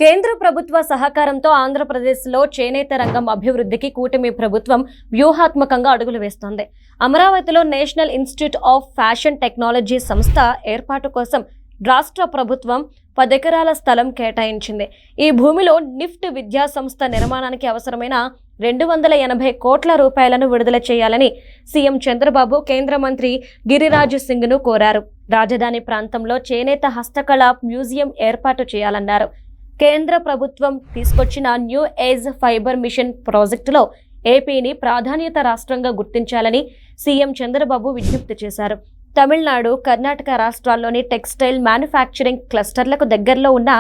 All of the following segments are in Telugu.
కేంద్ర ప్రభుత్వ సహకారంతో ఆంధ్రప్రదేశ్లో చేనేత రంగం అభివృద్ధికి కూటమి ప్రభుత్వం వ్యూహాత్మకంగా అడుగులు వేస్తోంది. అమరావతిలో national institute of fashion technology సంస్థ ఏర్పాటు కోసం రాష్ట్ర ప్రభుత్వం 10 ఎకరాల స్థలం కేటాయించింది. ఈ భూమిలో నిఫ్ట్ విద్యా సంస్థ నిర్మాణానికి అవసరమైన 280 కోట్ల రూపాయలను విడుదల చేయాలని సీఎం చంద్రబాబు కేంద్ర మంత్రి గిరిరాజ్ సింగ్ను కోరారు. రాజధాని ప్రాంతంలో చేనేత హస్తకళ మ్యూజియం ఏర్పాటు చేయాలన్నారు. కేంద్ర ప్రభుత్వం తీసుకొచ్చిన న్యూ ఏజ్ ఫైబర్ మిషన్ ప్రాజెక్టులో ఏపీని ప్రాధాన్యత రాష్ట్రంగా గుర్తించాలని సీఎం చంద్రబాబు విజ్ఞప్తి చేశారు. తమిళనాడు, కర్ణాటక రాష్ట్రాల్లోని టెక్స్టైల్ మ్యానుఫ్యాక్చరింగ్ క్లస్టర్లకు దగ్గరలో ఉన్న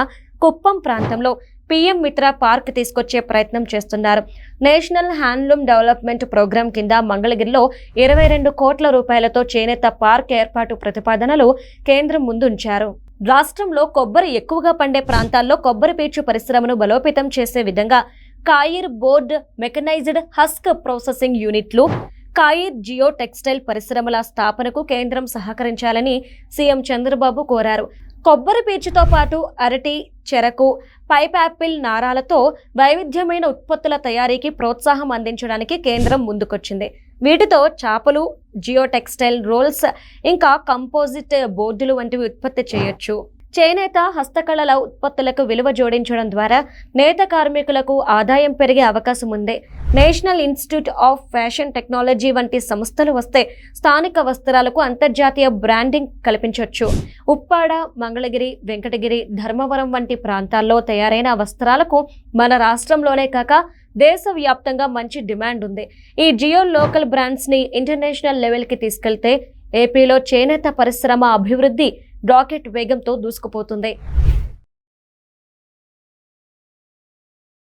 కుప్పం ప్రాంతంలో పీఎం మిత్ర పార్క్ తీసుకొచ్చే ప్రయత్నం చేస్తున్నారు. నేషనల్ హ్యాండ్లూమ్ డెవలప్మెంట్ ప్రోగ్రాం కింద మంగళగిరిలో 22 కోట్ల రూపాయలతో చేనేత పార్క్ ఏర్పాటు ప్రతిపాదనలు కేంద్రం ముందుంచారు. రాష్ట్రంలో కొబ్బరి ఎక్కువగా పండే ప్రాంతాల్లో కొబ్బరి పీచు పరిశ్రమను బలోపేతం చేసే విధంగా coir board mechanised husk processing యూనిట్లు, కాయిర్ జియో టెక్స్టైల్ పరిశ్రమల స్థాపనకు కేంద్రం సహకరించాలని సీఎం చంద్రబాబు కోరారు. కొబ్బరి పీచుతో పాటు అరటి, చెరకు, పైపాపిల్ నారాలతో వైవిధ్యమైన ఉత్పత్తుల తయారీకి ప్రోత్సాహం అందించడానికి కేంద్రం ముందుకొచ్చింది. వీటితో చాపలు, జియో టెక్స్టైల్ రోల్స్, ఇంకా కంపోజిట్ బోర్డులు వంటివి ఉత్పత్తి చేయొచ్చు. చేనేత హస్తకళల ఉత్పత్తులకు విలువ జోడించడం ద్వారా నేత కార్మికులకు ఆదాయం పెరిగే అవకాశం ఉంది. National institute of fashion technology వంటి సంస్థలు వస్తే స్థానిక వస్త్రాలకు అంతర్జాతీయ బ్రాండింగ్ కల్పించవచ్చు. ఉప్పాడ, మంగళగిరి, వెంకటగిరి, ధర్మవరం వంటి ప్రాంతాల్లో తయారైన వస్త్రాలకు మన రాష్ట్రంలోనే కాక దేశవ్యాప్తంగా మంచి డిమాండ్ ఉంది. ఈ జియో లోకల్ బ్రాండ్స్ని ఇంటర్నేషనల్ లెవెల్కి తీసుకెళ్తే ఏపీలో చేనేత పరిశ్రమ అభివృద్ధి రాకెట్ వేగంతో దూసుకుపోతుంది.